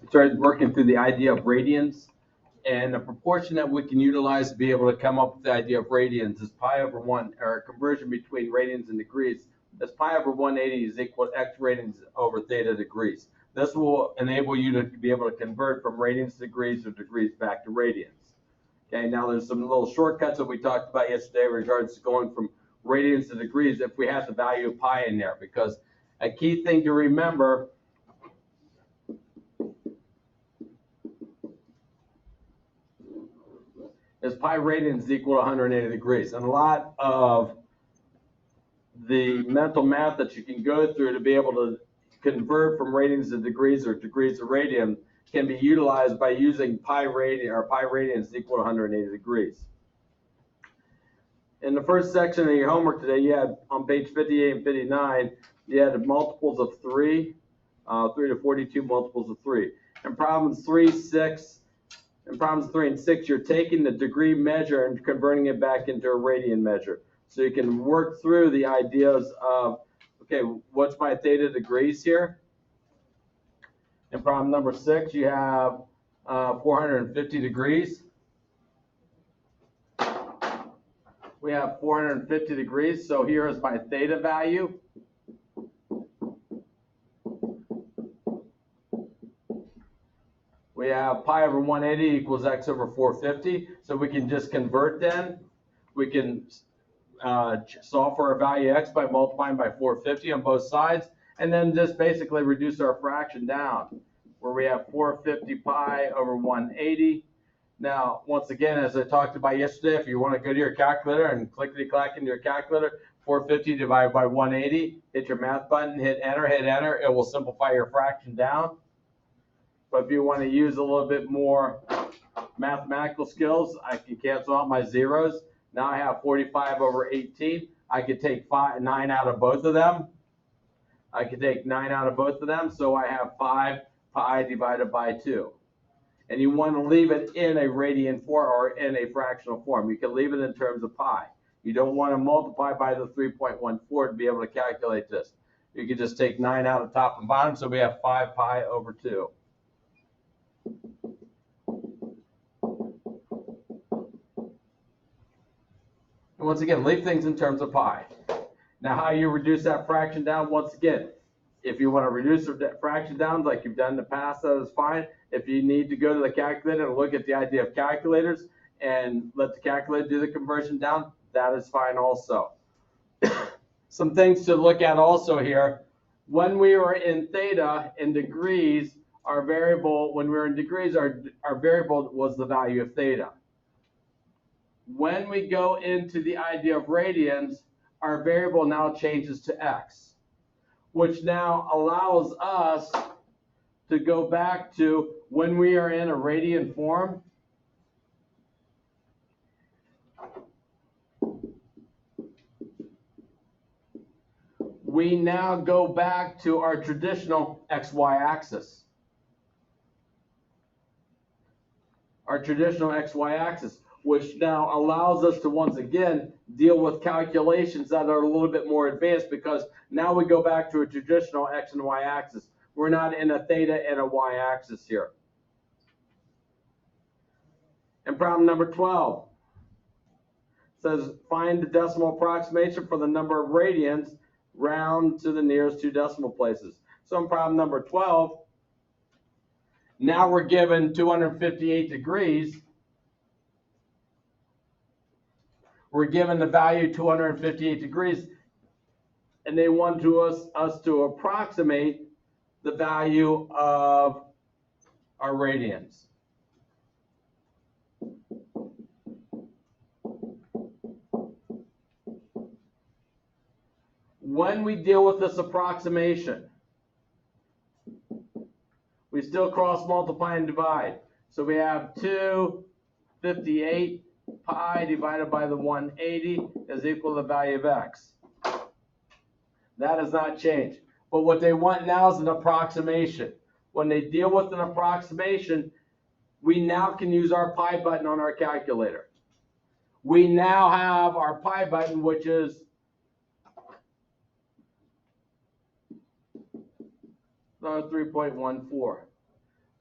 we started working through the idea of radians. And the proportion that we can utilize to be able to come up with the idea of radians is pi over 1, or a conversion between radians and degrees. That's pi over 180 is equal to x radians over theta degrees. This will enable you to be able to convert from radians to degrees or degrees back to radians. Okay, now there's some little shortcuts that we talked about yesterday in regards to going from radians to degrees if we had the value of pi in there, because a key thing to remember is pi radians is equal to 180 degrees. And a lot of the mental math that you can go through to be able to convert from radians to degrees or degrees to radian can be utilized by using pi radians is equal to 180 degrees. In the first section of your homework today, you had on page 58 and 59, you had multiples of 3, 3 to 42 multiples of 3. And problems 3 and 6, you're taking the degree measure and converting it back into a radian measure. So you can work through the ideas of, okay, what's my theta degrees here? In problem number 6, you have 450 degrees. We have 450 degrees, so here is my theta value. We have pi over 180 equals x over 450, so we can just convert then. We can solve for our value x by multiplying by 450 on both sides, and then just basically reduce our fraction down, where we have 450 pi over 180. Now, once again, as I talked about yesterday, if you want to go to your calculator and clickety-clack into your calculator, 450 divided by 180, hit your math button, hit enter, it will simplify your fraction down. But if you want to use a little bit more mathematical skills, I can cancel out my zeros. Now I have 45 over 18. I could take 9 out of both of them. So I have 5 pi divided by 2. And you want to leave it in a radian form or in a fractional form. You can leave it in terms of pi. You don't want to multiply by the 3.14 to be able to calculate this. You can just take 9 out of top and bottom, so we have 5 pi over 2. And once again, leave things in terms of pi. Now, how you reduce that fraction down, once again, if you want to reduce the fraction down like you've done in the past, that is fine. If you need to go to the calculator and look at the idea of calculators and let the calculator do the conversion down, that is fine also. Some things to look at also here. When we were in theta in degrees, our variable, when we were in degrees, our variable was the value of theta. When we go into the idea of radians, our variable now changes to x, which now allows us to go back to when we are in a radian form. We now go back to our traditional xy axis. Which now allows us to once again deal with calculations that are a little bit more advanced, because now we go back to a traditional x and y axis. We're not in a theta and a y axis here. And problem number 12 says find the decimal approximation for the number of radians, round to the nearest 2 decimal places. So in problem number 12, now we're given 258 degrees. We're given the value 258 degrees, and they want us to approximate the value of our radians. When we deal with this approximation, we still cross multiply and divide. So we have 258 pi divided by the 180 is equal to the value of x. That has not changed. But what they want now is an approximation. When they deal with an approximation, we now can use our pi button on our calculator. We now have our pi button, which is 3.14.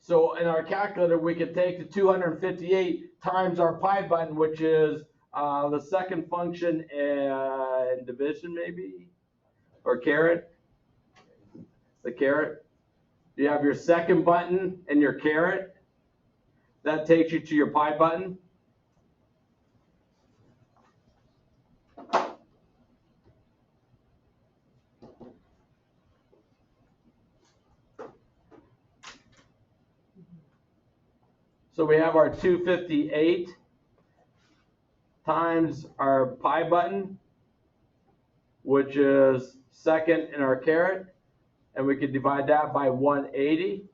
So in our calculator, we could take the 258 times our pi button, which is the second function in division, maybe, or caret, the caret. You have your second button and your caret. That takes you to your pi button. So we have our 258 times our pi button, which is second in our caret, and we can divide that by 180.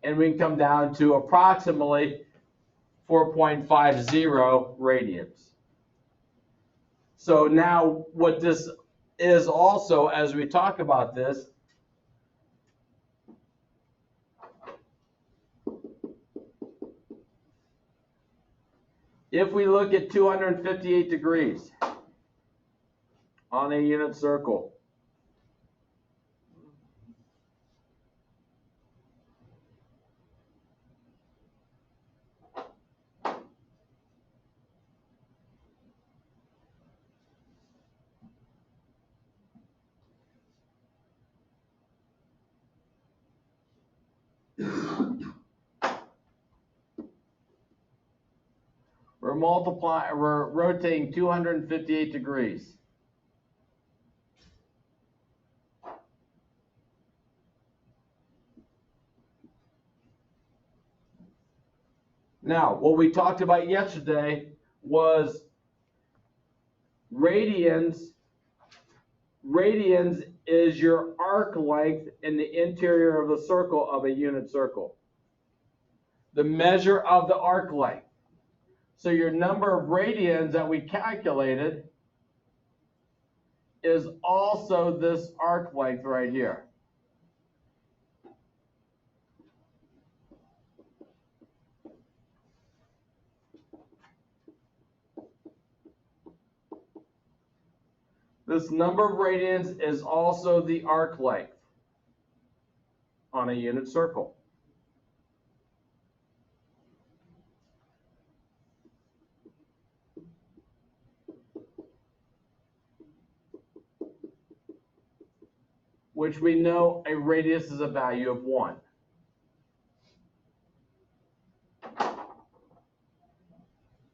And we can come down to approximately 4.50 radians. So now what this is also, as we talk about this, if we look at 258 degrees on a unit circle, we're rotating 258 degrees. Now, what we talked about yesterday was radians. Radians is your arc length in the interior of the circle of a unit circle. The measure of the arc length. So your number of radians that we calculated is also this arc length right here. This number of radians is also the arc length on a unit circle. Which we know a radius is a value of 1.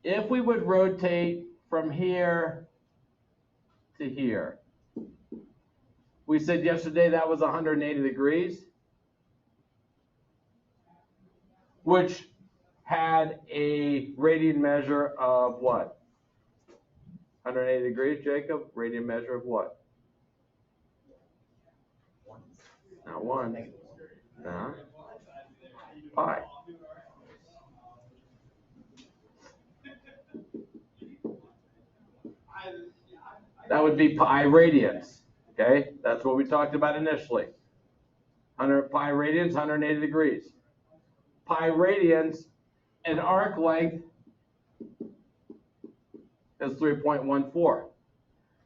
If we would rotate from here to here, we said yesterday that was 180 degrees, which had a radian measure of what? 180 degrees, Jacob? Radian measure of what? Not 1. No. Pi. That would be pi radians. Okay? That's what we talked about initially. 100 pi radians, 180 degrees. Pi radians, an arc length is 3.14.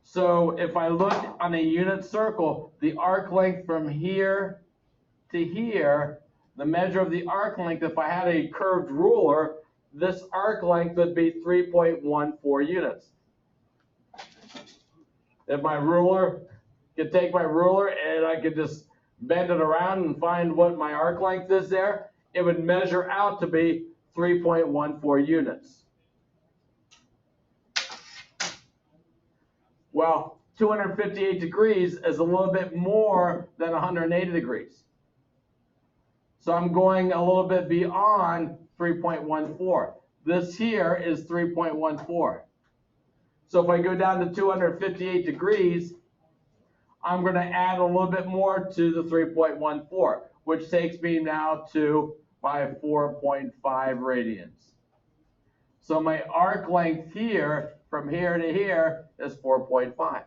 So if I look on a unit circle, the arc length from here to here, the measure of the arc length, if I had a curved ruler, this arc length would be 3.14 units. If my ruler, could take my ruler and I could just bend it around and find what my arc length is there, it would measure out to be 3.14 units. Well, 258 degrees is a little bit more than 180 degrees. So I'm going a little bit beyond 3.14. This here is 3.14. So if I go down to 258 degrees, I'm going to add a little bit more to the 3.14, which takes me now to my 4.5 radians. So my arc length here, from here to here, is 4.5.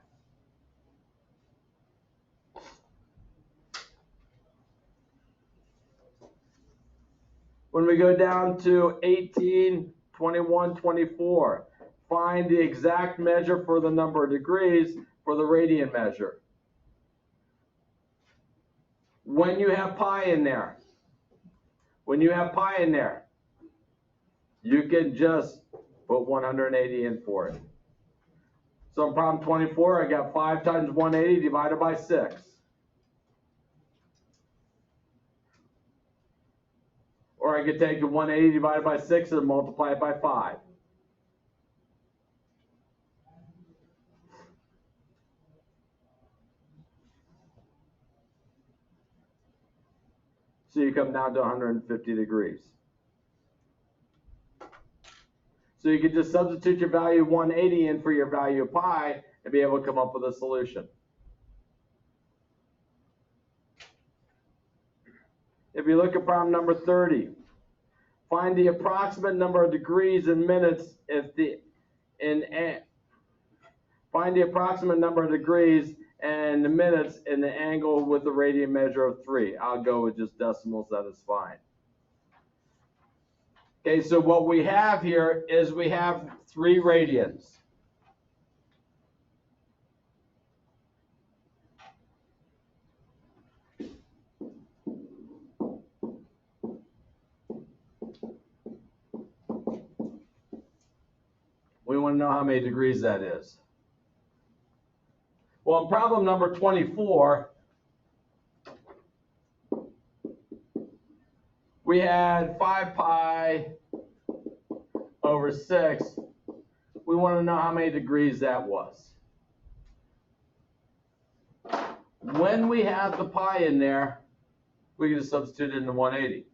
When we go down to 18, 21, 24, find the exact measure for the number of degrees for the radian measure. when you have pi in there, you can just put 180 in for it. So in problem 24, I got 5 times 180 divided by 6. Or I could take the 180 divided by 6 and multiply it by 5. So you come down to 150 degrees. So you can just substitute your value of 180 in for your value of pi and be able to come up with a solution. If you look at problem number 30, find the approximate number of degrees in minutes find the approximate number of degrees and the minutes in the angle with the radian measure of 3. I'll go with just decimals, that is fine. Okay, so what we have here is we have 3 radians. We want to know how many degrees that is. Well, in problem number 24, we had 5 pi over 6. We want to know how many degrees that was. When we have the pi in there, we can just substitute it into 180.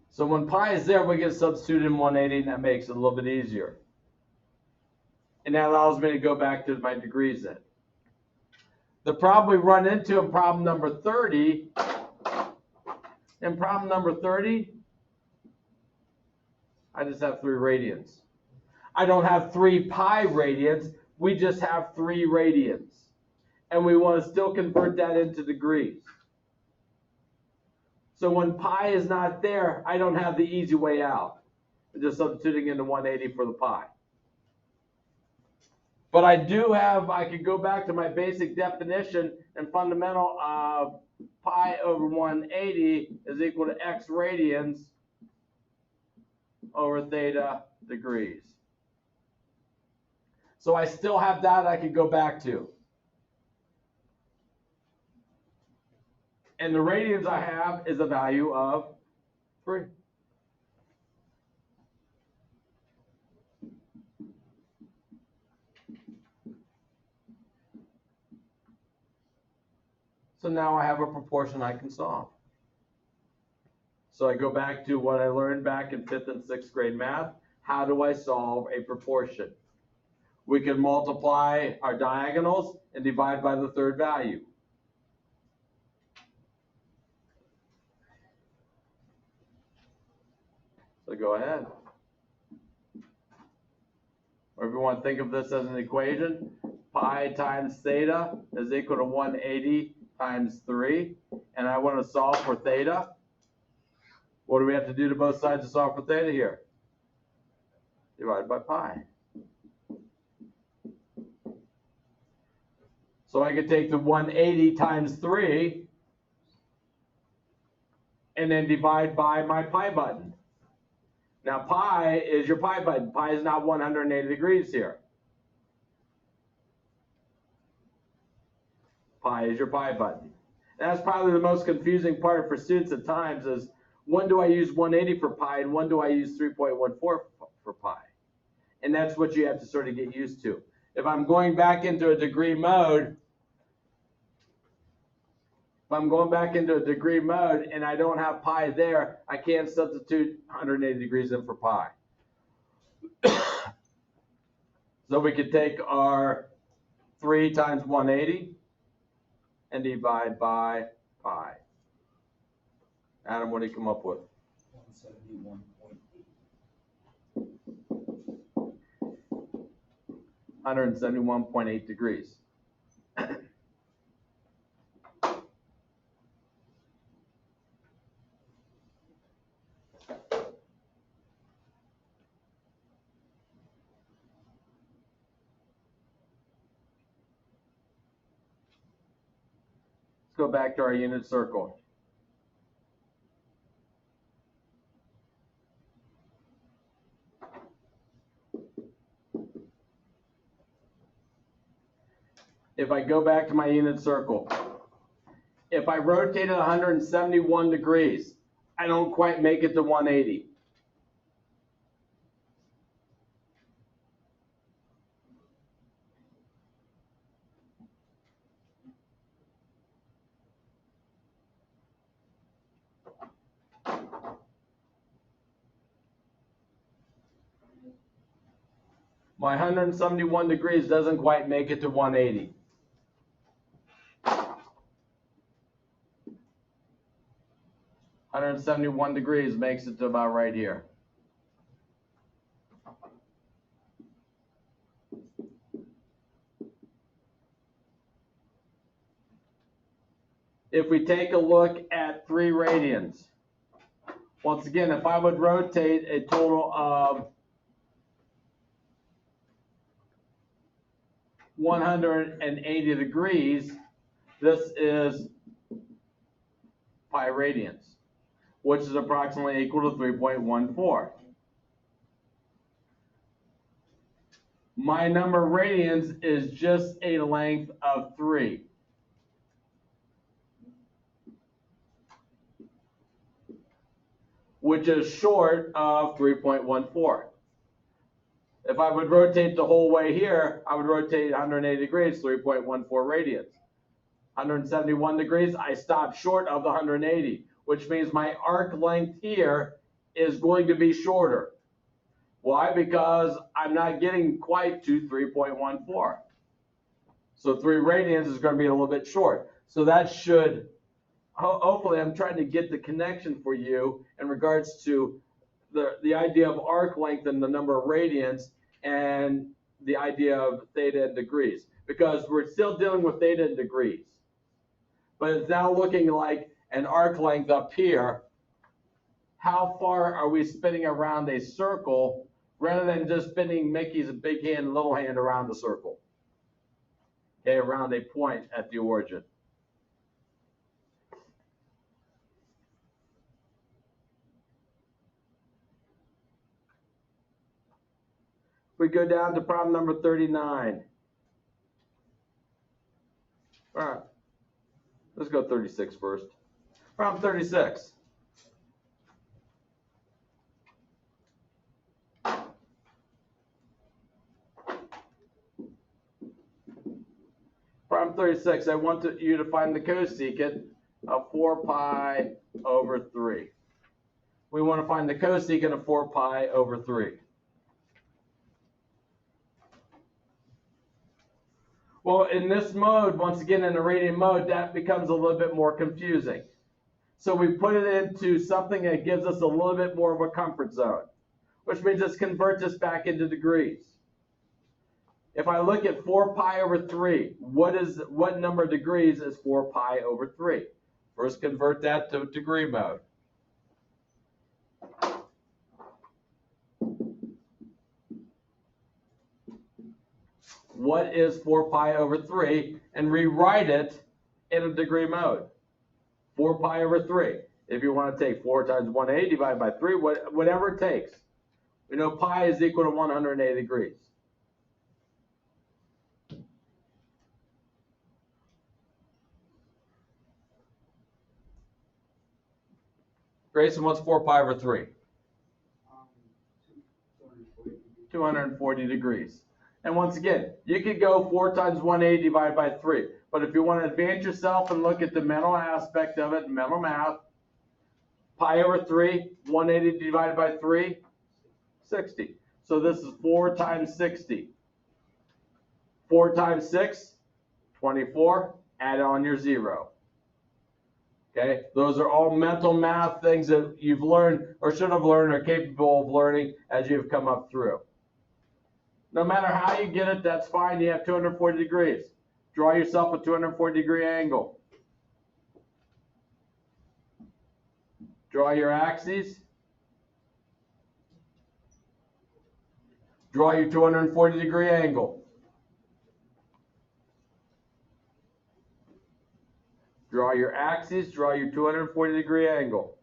So when pi is there, we get substituted in 180, and that makes it a little bit easier. And that allows me to go back to my degrees then. The problem we run into in problem number 30, I just have 3 radians. I don't have 3 pi radians, we just have 3 radians. And we want to still convert that into degrees. So when pi is not there, I don't have the easy way out. I'm just substituting into 180 for the pi. But I do have, I could go back to my basic definition and fundamental of pi over 180 is equal to x radians over theta degrees. So I still have that I could go back to. And the radians I have is a value of 3. So now I have a proportion I can solve. So I go back to what I learned back in 5th and 6th grade math. How do I solve a proportion? We can multiply our diagonals and divide by the third value. So go ahead. Or if you want to think of this as an equation, pi times theta is equal to 180 times 3. And I want to solve for theta. What do we have to do to both sides to solve for theta here? Divide by pi. So I could take the 180 times 3 and then divide by my pi button. Now pi is your pi button. Pi is not 180 degrees here. Pi is your pi button. And that's probably the most confusing part for students at times is when do I use 180 for pi and when do I use 3.14 for pi? And that's what you have to sort of get used to. If I'm going back into a degree mode, and I don't have pi there, I can't substitute 180 degrees in for pi. So we could take our 3 times 180 and divide by pi. Adam, what do you come up with? 171.8 degrees. go back to our unit circle. If I go back to my unit circle, if I rotate it 171 degrees, I don't quite make it to 180. My 171 degrees doesn't quite make it to 180. $171 degrees makes it to about right here. If we take a look at 3 radians, once again, if I would rotate a total of 180 degrees, this is pi radians, which is approximately equal to 3.14. My number of radians is just a length of 3. Which is short of 3.14. If I would rotate the whole way here, I would rotate 180 degrees, 3.14 radians. 171 degrees, I stop short of the 180, which means my arc length here is going to be shorter. Why? Because I'm not getting quite to 3.14. So 3 radians is going to be a little bit short. So that should, hopefully I'm trying to get the connection for you in regards to the idea of arc length and the number of radians and the idea of theta and degrees, because we're still dealing with theta and degrees. But it's now looking like an arc length up here. How far are we spinning around a circle rather than just spinning Mickey's big hand, little hand around the circle? Okay, around a point at the origin. We go down to problem number 39. All right, let's go 36 first. Problem 36. Problem 36, I want you to find the cosecant of 4 pi over 3. We want to find the cosecant of 4 pi over 3. Well, in this mode, once again, in the radian mode, that becomes a little bit more confusing. So we put it into something that gives us a little bit more of a comfort zone, which means let's convert this back into degrees. If I look at 4 pi over 3, what number of degrees is 4 pi over 3? First, convert that to degree mode. What is 4 pi over 3? And rewrite it in a degree mode. 4 pi over 3. If you want to take 4 times 180 divided by 3, whatever it takes. We know pi is equal to 180 degrees. Grayson, what's 4 pi over 3? 240 degrees. And once again, you could go 4 times 180 divided by 3. But if you want to advance yourself and look at the mental aspect of it, mental math, pi over 3, 180 divided by 3, 60. So this is 4 times 60. 4 times 6, 24. Add on your 0. Okay, those are all mental math things that you've learned or should have learned or capable of learning as you've come up through. No matter how you get it, that's fine. You have 240 degrees. Draw yourself a 240 degree angle. Draw your axes. Draw your 240 degree angle. Draw your axis, draw your 240-degree angle.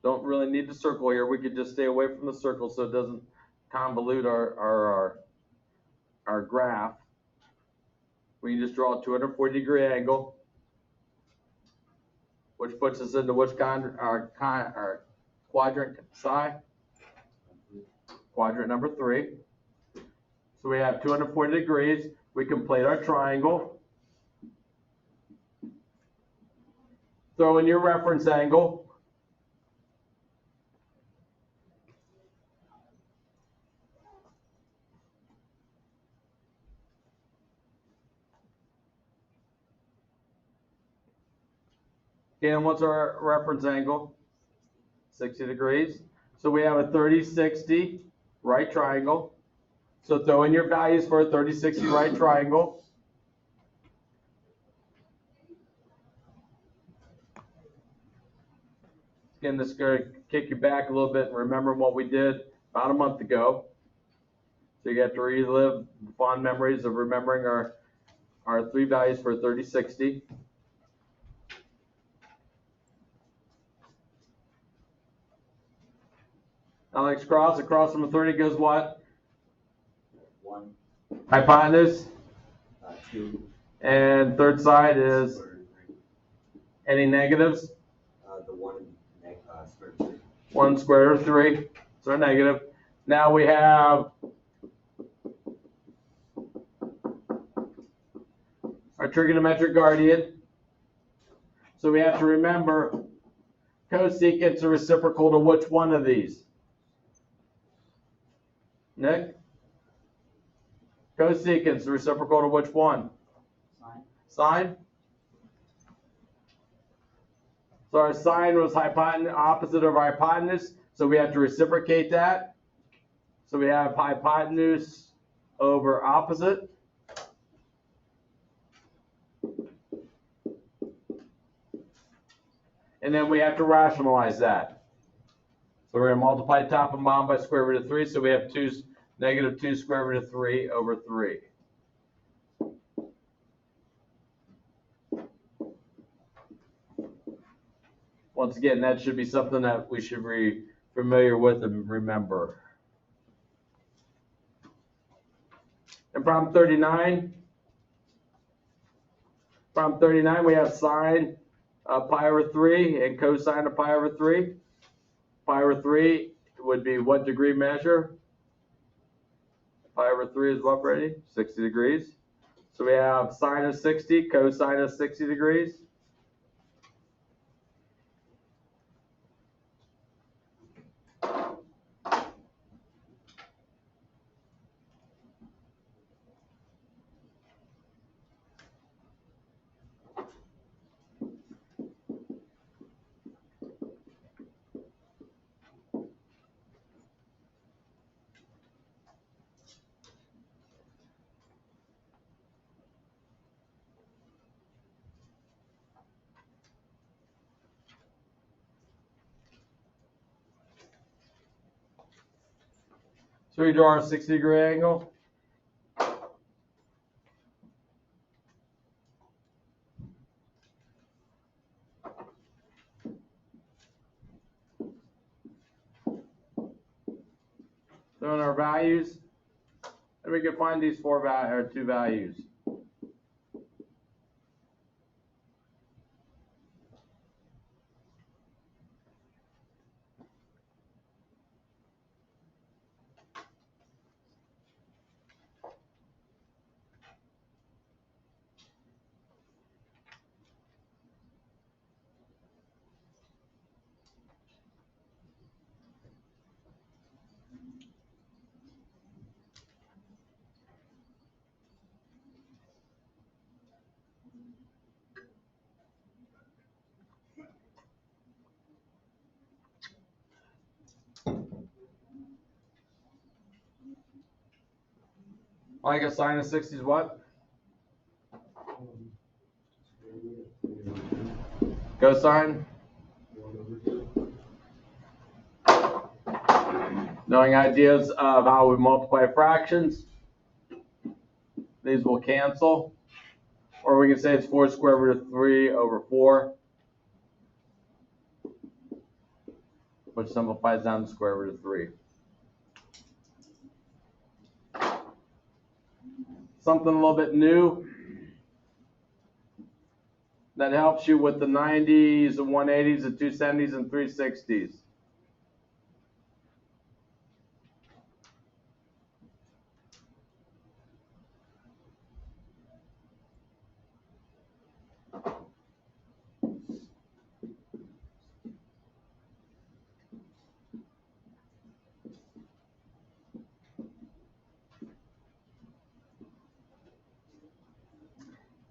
Don't really need to circle here. We could just stay away from the circle so it doesn't convolute our graph. We can just draw a 240-degree angle, which puts us into which our quadrant, psi? Quadrant number 3. So we have 240 degrees. We can plate our triangle. Throw in your reference angle. And what's our reference angle? 60 degrees. So we have a 30-60 right triangle. So throw in your values for a 30-60 right triangle. Again, this is going to kick you back a little bit and remember what we did about a month ago. So you have to relive the fond memories of remembering our 3 values for 30-60. Alex cross, across from a 30 goes what? 1. Hypotenuse. 2. And third side is any negatives? The 1 square root of 3. 1 square root of 3. So negative. Now we have our trigonometric guardian. So we have to remember cosecant is reciprocal to which one of these? Nick? Cosecant is reciprocal to which one? Sine. Sine? So our sine was opposite of our hypotenuse, so we have to reciprocate that. So we have hypotenuse over opposite. And then we have to rationalize that. So we're going to multiply top and bottom by square root of 3, so we have negative 2 square root of 3 over 3. Once again, that should be something that we should be familiar with and remember. And problem 39. Problem 39, we have sine of pi over 3 and cosine of pi over 3. Pi over 3 would be what degree measure? Pi over 3 is what, Brady? 60 degrees. So we have sine of 60, cosine of 60 degrees. So we draw a 60-degree angle. Throw in our values, and we can find these 2 values. Like a sine of 60 is what? Cosine? Knowing ideas of how we multiply fractions, these will cancel. Or we can say it's 4 square root of 3 over 4, which simplifies down to square root of 3. Something a little bit new that helps you with the 90s, the 180s, the 270s, and 360s.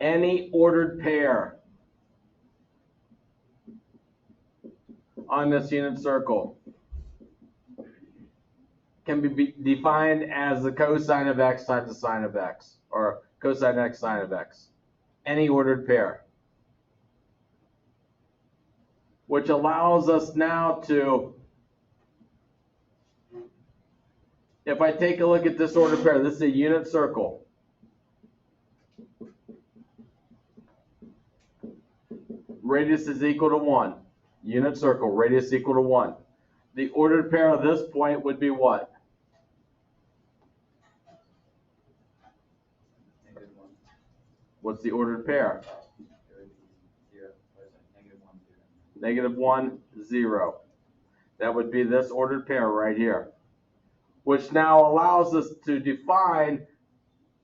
Any ordered pair on this unit circle can be defined as the cosine of x times the sine of x, or cosine x sine of x. Any ordered pair. Which allows us now to, if I take a look at this ordered pair, this is a unit circle. Radius is equal to 1. Unit circle, radius equal to 1. The ordered pair of this point would be what? -1. What's the ordered pair? -1, 0. That would be this ordered pair right here. Which now allows us to define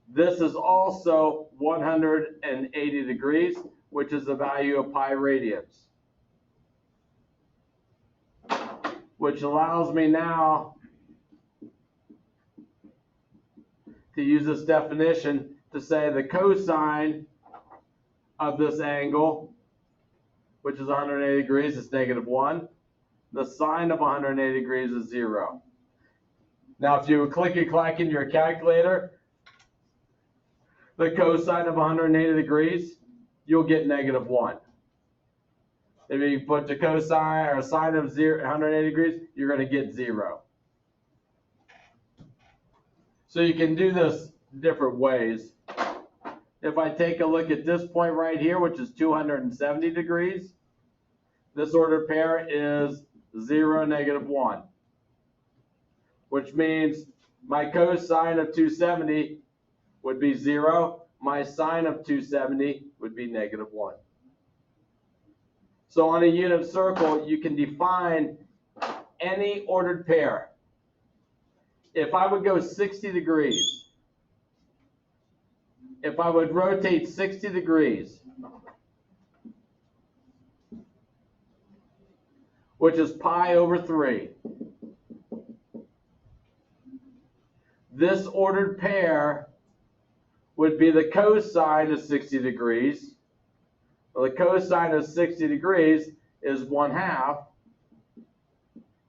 this is also 180 degrees, which is the value of pi radians. Which allows me now to use this definition to say the cosine of this angle, which is 180 degrees, is -1. The sine of 180 degrees is 0. Now, if you click in your calculator, the cosine of 180 degrees, you'll get -1. If you put the cosine or sine of 180 degrees, you're going to get 0. So you can do this different ways. If I take a look at this point right here, which is 270 degrees, this ordered pair is 0, -1. Which means my cosine of 270 would be 0. My sine of 270 would be -1. So on a unit circle, you can define any ordered pair. If I would go 60 degrees, if I would rotate 60 degrees, which is pi over 3, this ordered pair would be the cosine of 60 degrees. Well, the cosine of 60 degrees is 1/2,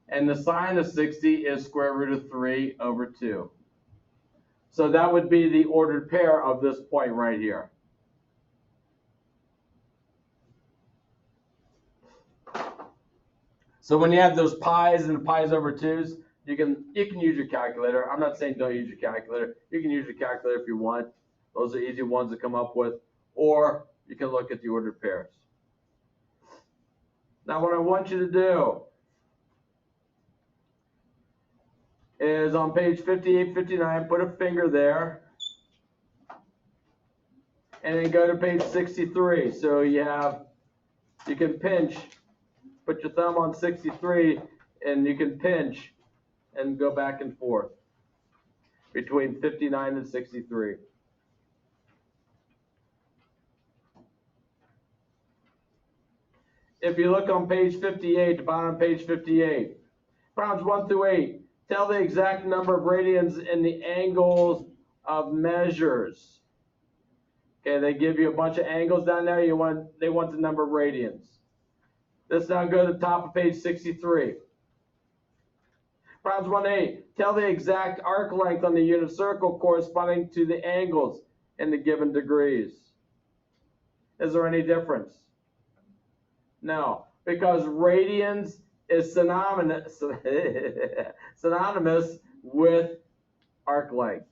and the sine of 60 is square root of 3 over 2. So that would be the ordered pair of this point right here. So when you have those pi's and pi's over 2's, you can use your calculator. I'm not saying don't use your calculator. You can use your calculator if you want. Those are easy ones to come up with. Or you can look at the ordered pairs. Now what I want you to do is on page 58, 59, put a finger there. And then go to page 63. So you can pinch, put your thumb on 63, and you can pinch and go back and forth between 59 and 63. If you look on page 58, the bottom of page 58, problems 1 through 8, tell the exact number of radians in the angles of measures. Okay, they give you a bunch of angles down there. They want the number of radians. Let's now go to the top of page 63. Problems 1-8, tell the exact arc length on the unit circle corresponding to the angles in the given degrees. Is there any difference? No, because radians is synonymous with arc length.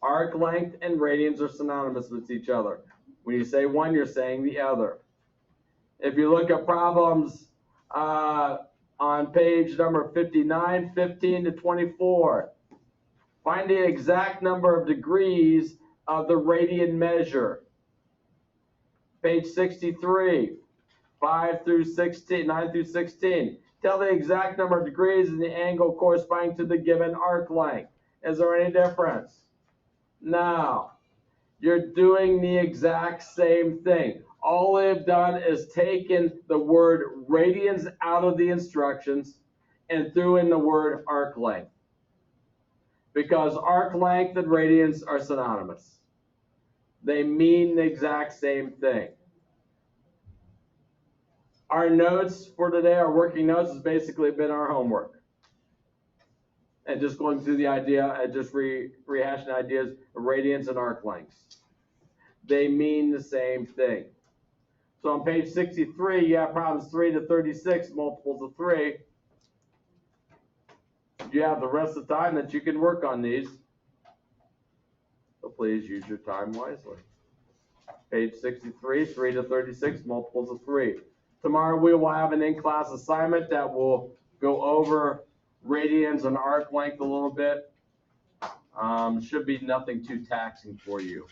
Arc length and radians are synonymous with each other. When you say one, you're saying the other. If you look at problems on page number 59, 15 to 24, find the exact number of degrees of the radian measure. Page 63, 5 through 16, 9 through 16. Tell the exact number of degrees and the angle corresponding to the given arc length. Is there any difference? No. You're doing the exact same thing. All they've done is taken the word radians out of the instructions and threw in the word arc length. Because arc length and radians are synonymous. They mean the exact same thing. Our notes for today, our working notes, has basically been our homework. And just going through the idea and just rehashing ideas of radians and arc lengths. They mean the same thing. So on page 63, you have problems 3 to 36, multiples of 3. You have the rest of the time that you can work on these. So please use your time wisely. Page 63, 3 to 36, multiples of 3. Tomorrow we will have an in-class assignment that will go over radians and arc length a little bit. Should be nothing too taxing for you.